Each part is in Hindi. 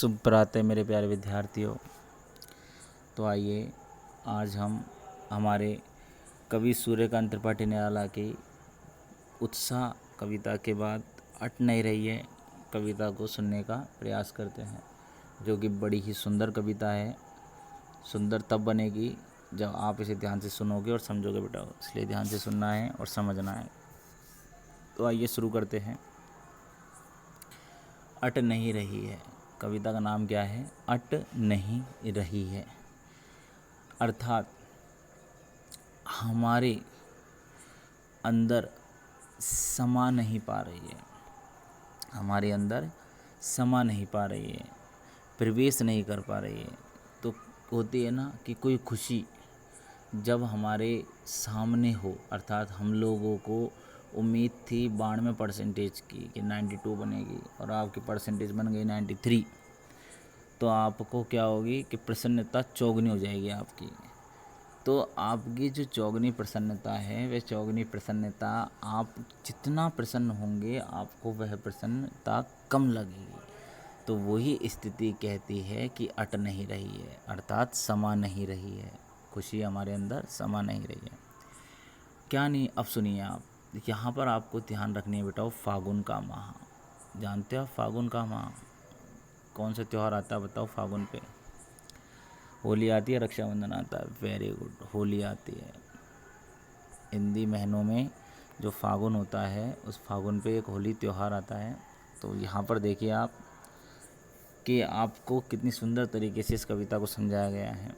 शुभ प्रातः मेरे प्यारे विद्यार्थियों। तो आइए आज हम हमारे कवि सूर्यकांत त्रिपाठी निराला की उत्साह कविता के बाद अट नहीं रही है कविता को सुनने का प्रयास करते हैं, जो कि बड़ी ही सुंदर कविता है। सुंदर तब बनेगी जब आप इसे ध्यान से सुनोगे और समझोगे बेटा, इसलिए ध्यान से सुनना है और समझना है। तो आइए शुरू करते हैं। अट नहीं रही है, कविता का नाम क्या है? अट नहीं रही है। अर्थात हमारे अंदर समा नहीं पा रही है, हमारे अंदर समा नहीं पा रही है, प्रवेश नहीं कर पा रही है। तो होती है ना कि कोई खुशी जब हमारे सामने हो, अर्थात हम लोगों को उम्मीद थी 92% की कि 92 बनेगी और आपकी परसेंटेज बन गई 93, तो आपको क्या होगी कि प्रसन्नता चौगुनी हो जाएगी आपकी। तो आपकी जो चौगुनी प्रसन्नता है, वह चौगुनी प्रसन्नता आप जितना प्रसन्न होंगे आपको वह प्रसन्नता कम लगेगी। तो वही स्थिति कहती है कि अट नहीं रही है, अर्थात समा नहीं रही है, खुशी हमारे अंदर समा नहीं रही है। क्या नहीं, अब सुनिए आप, यहाँ पर आपको ध्यान रखनी है बेटा, फागुन का माह। जानते हो फागुन का माह कौन सा त्यौहार आता है? बताओ फागुन पे। होली आती है, रक्षाबंधन आता है। वेरी गुड, होली आती है। हिंदी महीनों में जो फागुन होता है, उस फागुन पे एक होली त्यौहार आता है। तो यहाँ पर देखिए आप कि आपको कितनी सुंदर तरीके से इस कविता को समझाया गया है।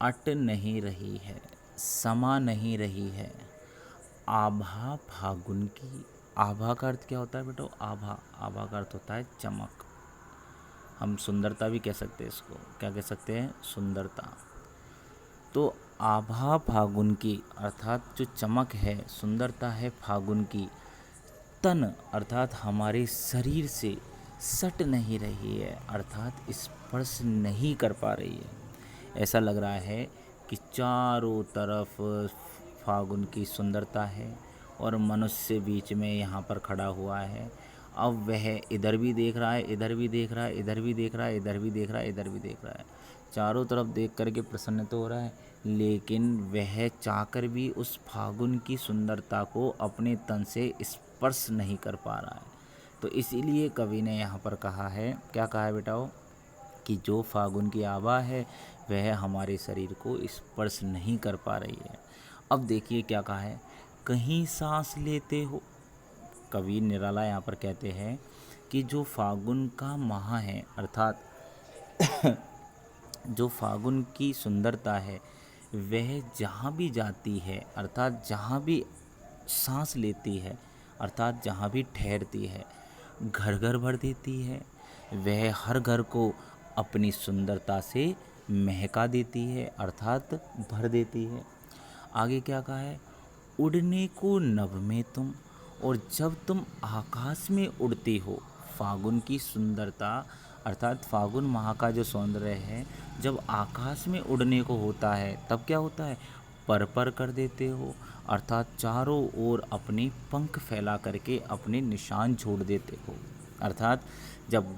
अट नहीं रही है, समा नहीं रही है, आभा फागुन की। आभा का अर्थ क्या होता है बेटा? आभा, आभा का अर्थ होता है चमक। हम सुंदरता भी कह सकते हैं इसको। क्या कह सकते हैं? सुंदरता। तो आभा फागुन की अर्थात जो चमक है, सुंदरता है फागुन की, तन अर्थात हमारे शरीर से सट नहीं रही है, अर्थात स्पर्श नहीं कर पा रही है। ऐसा लग रहा है कि चारों तरफ फागुन की सुंदरता है और मनुष्य बीच में यहाँ पर खड़ा हुआ है। अब वह इधर भी देख रहा है, इधर भी देख रहा है, इधर भी देख रहा है, इधर भी देख रहा है, इधर भी देख रहा है। चारों तरफ देख करके प्रसन्न तो हो रहा है, लेकिन वह चाहकर भी उस फागुन की सुंदरता को अपने तन से स्पर्श नहीं कर पा रहा है। तो इसीलिए कवि ने यहाँ पर कहा है, क्या कहा है बेटाओ, कि जो फागुन की आभा है वह हमारे शरीर को स्पर्श नहीं कर पा रही है। अब देखिए क्या कहा है, कहीं सांस लेते हो। कवि निराला यहाँ पर कहते हैं कि जो फागुन का माह है, अर्थात जो फागुन की सुंदरता है, वह जहाँ भी जाती है, अर्थात जहाँ भी सांस लेती है, अर्थात जहाँ भी ठहरती है, घर घर भर देती है। वह हर घर को अपनी सुंदरता से महका देती है, अर्थात भर देती है। आगे क्या कहा है, उड़ने को नभ में तुम, और जब तुम आकाश में उड़ते हो, फागुन की सुंदरता अर्थात फागुन माह का जो सौंदर्य है, जब आकाश में उड़ने को होता है तब क्या होता है, पर पर कर देते हो, अर्थात चारों ओर अपने पंख फैला करके अपने निशान छोड़ देते हो। अर्थात जब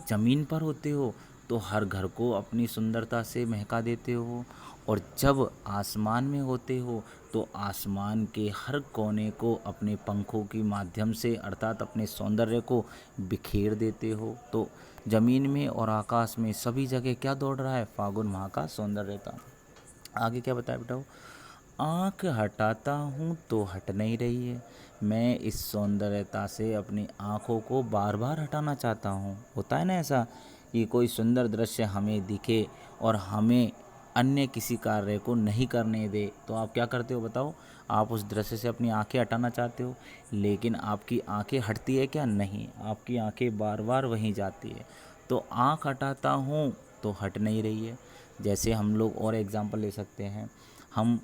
ज़मीन पर होते हो तो हर घर को अपनी सुंदरता से महका देते हो, और जब आसमान में होते हो तो आसमान के हर कोने को अपने पंखों के माध्यम से अर्थात अपने सौंदर्य को बिखेर देते हो। तो ज़मीन में और आकाश में सभी जगह क्या दौड़ रहा है? फागुन माह का सौंदर्यता। आगे क्या बताया बेटा? आँख हटाता हूँ तो हट नहीं रही है, मैं इस सौंदर्यता से अपनी आँखों को बार बार हटाना चाहता हूँ। होता है ना ऐसा कि कोई सुंदर दृश्य हमें दिखे और हमें अन्य किसी कार्य को नहीं करने दे, तो आप क्या करते हो बताओ? आप उस दृश्य से अपनी आंखें हटाना चाहते हो, लेकिन आपकी आंखें हटती है क्या? नहीं, आपकी आंखें बार बार वहीं जाती है। तो आंख हटाता हूँ तो हट नहीं रही है। जैसे हम लोग और एग्जांपल ले सकते हैं, हम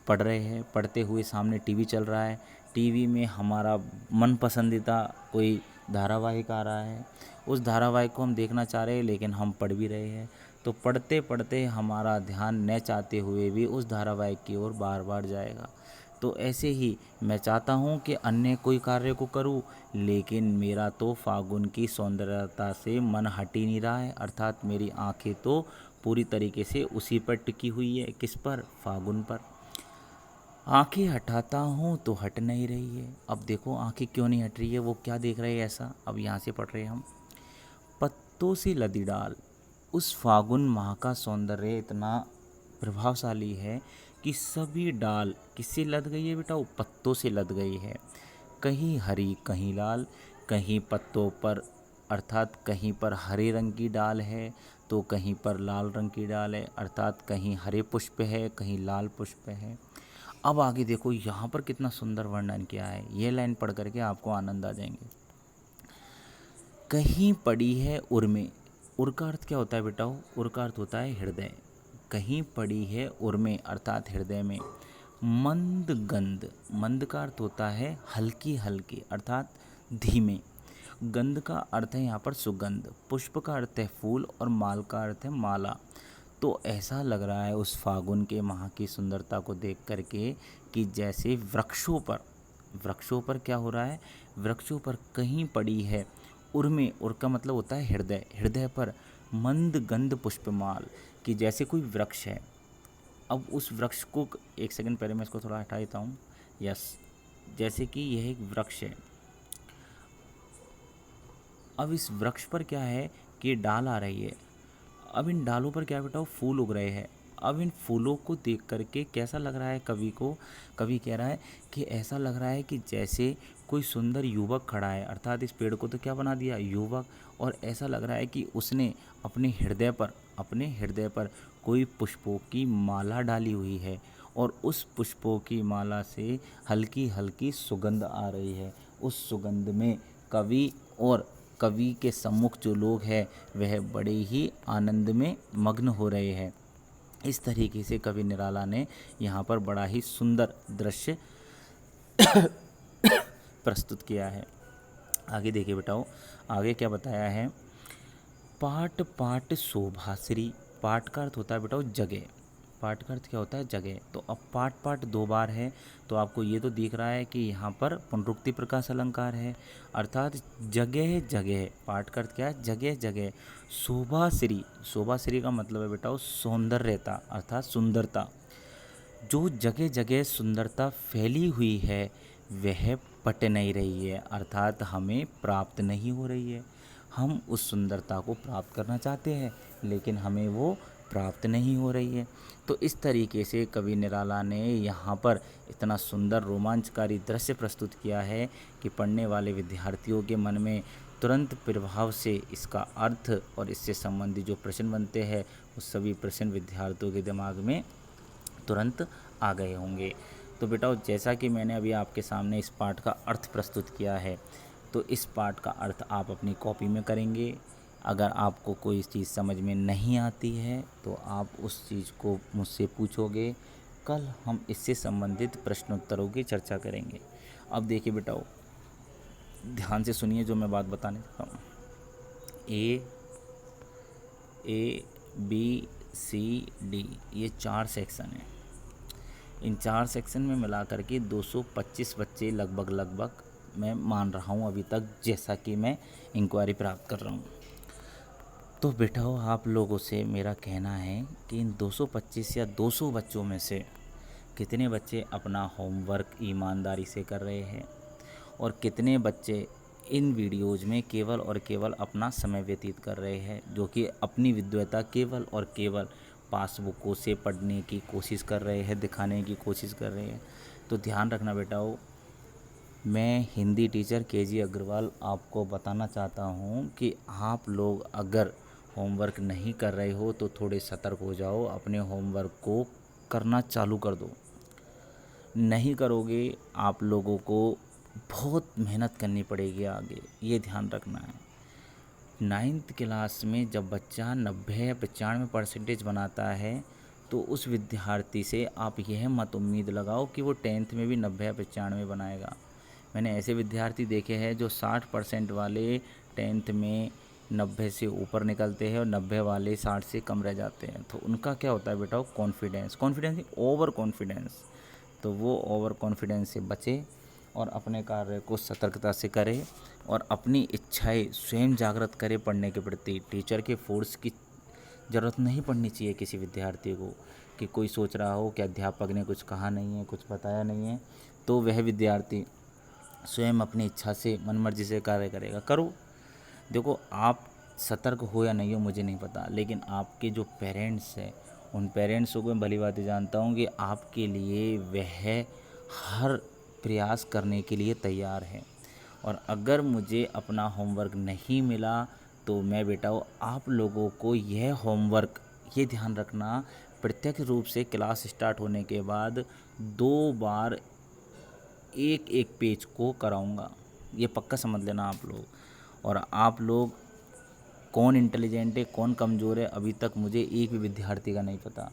पढ़ रहे हैं, पढ़ते हुए सामने टीवी चल रहा है, टीवी में हमारा मन पसंदीदा कोई धारावाहिक आ रहा है, उस धारावाहिक को हम देखना चाह रहे हैं, लेकिन हम पढ़ भी रहे हैं। तो पढ़ते पढ़ते हमारा ध्यान न चाहते हुए भी उस धारावाहिक की ओर बार बार जाएगा। तो ऐसे ही मैं चाहता हूँ कि अन्य कोई कार्य को करूँ, लेकिन मेरा तो फागुन की सौंदर्यता से मन हट ही नहीं रहा है। अर्थात मेरी आंखें तो पूरी तरीके से उसी पर टिकी हुई है। किस पर? फागुन पर। आंखें हटाता हूँ तो हट नहीं रही है। अब देखो आंखें क्यों नहीं हट रही है, वो क्या देख रहे हैं ऐसा। अब यहाँ से पढ़ रहे हैं हम। पत्तों से लदी डाल। उस फागुन माह का सौंदर्य इतना प्रभावशाली है कि सभी डाल किससे लद गई है बेटा? वो पत्तों से लद गई है। कहीं हरी कहीं लाल, कहीं पत्तों पर अर्थात कहीं पर हरे रंग की डाल है तो कहीं पर लाल रंग की डाल है, अर्थात कहीं हरे पुष्प है कहीं लाल पुष्प है। अब आगे देखो यहाँ पर कितना सुंदर वर्णन किया है। ये लाइन पढ़ करके आपको आनंद आ जाएंगे। कहीं पड़ी है उर में। उर का अर्थ क्या होता है बेटा? उर का अर्थ होता है हृदय। कहीं पड़ी है उर में अर्थात हृदय में। मंद गंध। मंद का अर्थ होता है हल्की हल्की अर्थात धीमे। गंध का अर्थ है यहाँ पर सुगंध। पुष्प का अर्थ है फूल और माल का अर्थ है माला। तो ऐसा लग रहा है उस फागुन के माह की सुंदरता को देख करके कि जैसे वृक्षों पर क्या हो रहा है? वृक्षों पर कहीं पड़ी है उर्मे। उर का मतलब होता है हृदय। हृदय पर मंद गंध पुष्पमाल, कि जैसे कोई वृक्ष है। अब उस वृक्ष को एक सेकंड पहले मैं इसको थोड़ा हटा देता हूँ। यस, जैसे कि यह एक वृक्ष है। अब इस वृक्ष पर क्या है कि डाल आ रही है। अब इन डालों पर क्या बेटा? फूल उग रहे हैं। अब इन फूलों को देख करके कैसा लग रहा है कवि को? कवि कह रहा है कि ऐसा लग रहा है कि जैसे कोई सुंदर युवक खड़ा है। अर्थात इस पेड़ को तो क्या बना दिया? युवक। और ऐसा लग रहा है कि उसने अपने हृदय पर कोई पुष्पों की माला डाली हुई है और उस पुष्पों की माला से हल्की हल्की सुगंध आ रही है। उस सुगंध में कवि और कवि के सम्मुख जो लोग हैं वह बड़े ही आनंद में मग्न हो रहे हैं। इस तरीके से कवि निराला ने यहाँ पर बड़ा ही सुंदर दृश्य प्रस्तुत किया है। आगे देखिए बेटाओ, आगे क्या बताया है? पाट पाट शोभाश्री। पाट का अर्थ होता है बेटाओ जगह। पाट का अर्थ क्या होता है? जगह। तो अब पाट पाट दो बार है तो आपको ये तो दिख रहा है कि यहाँ पर पुनरुक्ति प्रकाश अलंकार है, अर्थात जगह जगह। पाट का अर्थ क्या है? जगह जगह। शोभाश्री। शोभाश्री का मतलब है बेटाओ सौंदर्यता अर्थात सुंदरता। जो जगह जगह सुंदरता फैली हुई है वह पट नहीं रही है, अर्थात हमें प्राप्त नहीं हो रही है। हम उस सुंदरता को प्राप्त करना चाहते हैं लेकिन हमें वो प्राप्त नहीं हो रही है। तो इस तरीके से कवि निराला ने यहाँ पर इतना सुंदर रोमांचकारी दृश्य प्रस्तुत किया है कि पढ़ने वाले विद्यार्थियों के मन में तुरंत प्रभाव से इसका अर्थ और इससे संबंधित जो प्रश्न बनते हैं वो सभी प्रश्न विद्यार्थियों के दिमाग में तुरंत आ गए होंगे। तो बेटा जैसा कि मैंने अभी आपके सामने इस पाठ का अर्थ प्रस्तुत किया है तो इस पाठ का अर्थ आप अपनी कॉपी में करेंगे। अगर आपको कोई चीज़ समझ में नहीं आती है तो आप उस चीज़ को मुझसे पूछोगे। कल हम इससे संबंधित प्रश्नोत्तरों की चर्चा करेंगे। अब देखिए बेटाओ, ध्यान से सुनिए जो मैं बात बताने जा रहा हूँ। ए बी सी डी ये 4 सेक्शन हैं। इन 4 सेक्शन में मिला करके 225 बच्चे लगभग मैं मान रहा हूँ अभी तक, जैसा कि मैं इंक्वायरी प्राप्त कर रहा हूँ। तो बेटाओ आप लोगों से मेरा कहना है कि इन 225 या 200 बच्चों में से कितने बच्चे अपना होमवर्क ईमानदारी से कर रहे हैं और कितने बच्चे इन वीडियोज़ में केवल और केवल अपना समय व्यतीत कर रहे हैं, जो कि अपनी विद्वता केवल और केवल पासबुकों से पढ़ने की कोशिश कर रहे हैं, दिखाने की कोशिश कर रहे हैं। तो ध्यान रखना बेटाओ, मैं हिंदी टीचर केजी अग्रवाल आपको बताना चाहता हूँ कि आप लोग अगर होमवर्क नहीं कर रहे हो तो थोड़े सतर्क हो जाओ, अपने होमवर्क को करना चालू कर दो। नहीं करोगे आप लोगों को बहुत मेहनत करनी पड़ेगी आगे, ये ध्यान रखना है। 9th क्लास में जब बच्चा 90 या 95% बनाता है तो उस विद्यार्थी से आप यह मत उम्मीद लगाओ कि वो 10th में भी 90 या 95 बनाएगा। मैंने ऐसे विद्यार्थी देखे हैं जो 60% वाले 10th में 90 से ऊपर निकलते हैं और 90 वाले 60 से कम रह जाते हैं। तो उनका क्या होता है बेटा? Confidence over confidence. तो वो ओवर कॉन्फिडेंस से बचे और अपने कार्य को सतर्कता से करे और अपनी इच्छाएं स्वयं जागृत करे पढ़ने के प्रति। टीचर के फोर्स की ज़रूरत नहीं पड़नी चाहिए किसी विद्यार्थी को, कि कोई सोच रहा हो कि अध्यापक ने कुछ कहा नहीं है, कुछ बताया नहीं है, तो वह विद्यार्थी स्वयं अपनी इच्छा से मनमर्जी से कार्य करेगा। करो, देखो आप सतर्क हो या नहीं हो मुझे नहीं पता, लेकिन आपके जो पेरेंट्स हैं उन पेरेंट्स को मैं भली बात जानता हूँ कि आपके लिए वह हर प्रयास करने के लिए तैयार है। और अगर मुझे अपना होमवर्क नहीं मिला तो मैं बेटा आप लोगों को यह होमवर्क, ये ध्यान रखना, प्रत्यक्ष रूप से क्लास स्टार्ट होने के बाद 2 बार एक एक पेज को कराऊंगा, ये पक्का समझ लेना आप लोग। और आप लोग कौन इंटेलिजेंट है कौन कमज़ोर है अभी तक मुझे एक भी विद्यार्थी का नहीं पता,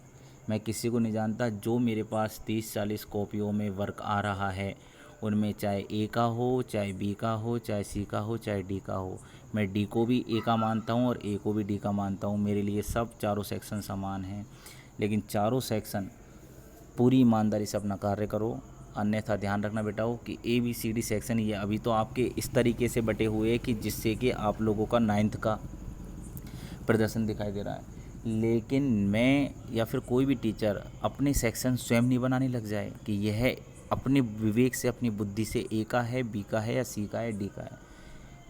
मैं किसी को नहीं जानता। जो मेरे पास 30-40 कॉपियों में वर्क आ रहा है उनमें चाहे ए का हो, चाहे बी का हो, चाहे सी का हो, चाहे डी का हो, मैं डी को भी ए का मानता हूँ और ए को भी डी का मानता हूँ। मेरे लिए सब चारों सेक्शन समान हैं, लेकिन चारों सेक्शन पूरी ईमानदारी से अपना कार्य करो। अन्यथा ध्यान रखना बेटाओ कि ABCD सेक्शन ये अभी तो आपके इस तरीके से बटे हुए हैं कि जिससे कि आप लोगों का 9th का प्रदर्शन दिखाई दे रहा है, लेकिन मैं या फिर कोई भी टीचर अपने सेक्शन स्वयं नहीं बनाने लग जाए कि यह अपने विवेक से अपनी बुद्धि से ए का है, बी का है या सी का है, डी का है।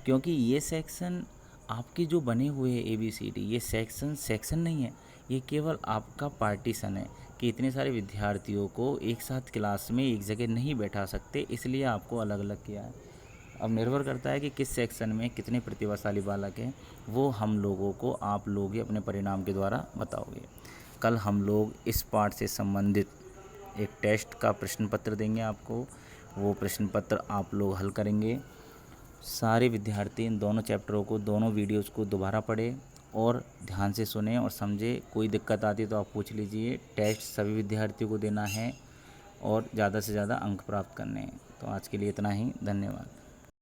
क्योंकि ये सेक्शन आपके जो बने हुए हैं ABCD, ये सेक्शन नहीं है, ये केवल आपका पार्टीशन है कि इतने सारे विद्यार्थियों को एक साथ क्लास में एक जगह नहीं बैठा सकते, इसलिए आपको अलग अलग किया है। अब निर्भर करता है कि किस सेक्शन में कितने प्रतिभाशाली बालक हैं, वो हम लोगों को आप लोग ही अपने परिणाम के द्वारा बताओगे। कल हम लोग इस पाठ से संबंधित एक टेस्ट का प्रश्न पत्र देंगे आपको, वो प्रश्न पत्र आप लोग हल करेंगे। सारे विद्यार्थी इन दोनों चैप्टरों को, दोनों वीडियोज़ को दोबारा पढ़ें और ध्यान से सुने और समझे। कोई दिक्कत आती है तो आप पूछ लीजिए। टेस्ट सभी विद्यार्थियों को देना है और ज़्यादा से ज़्यादा अंक प्राप्त करने हैं। तो आज के लिए इतना ही, धन्यवाद।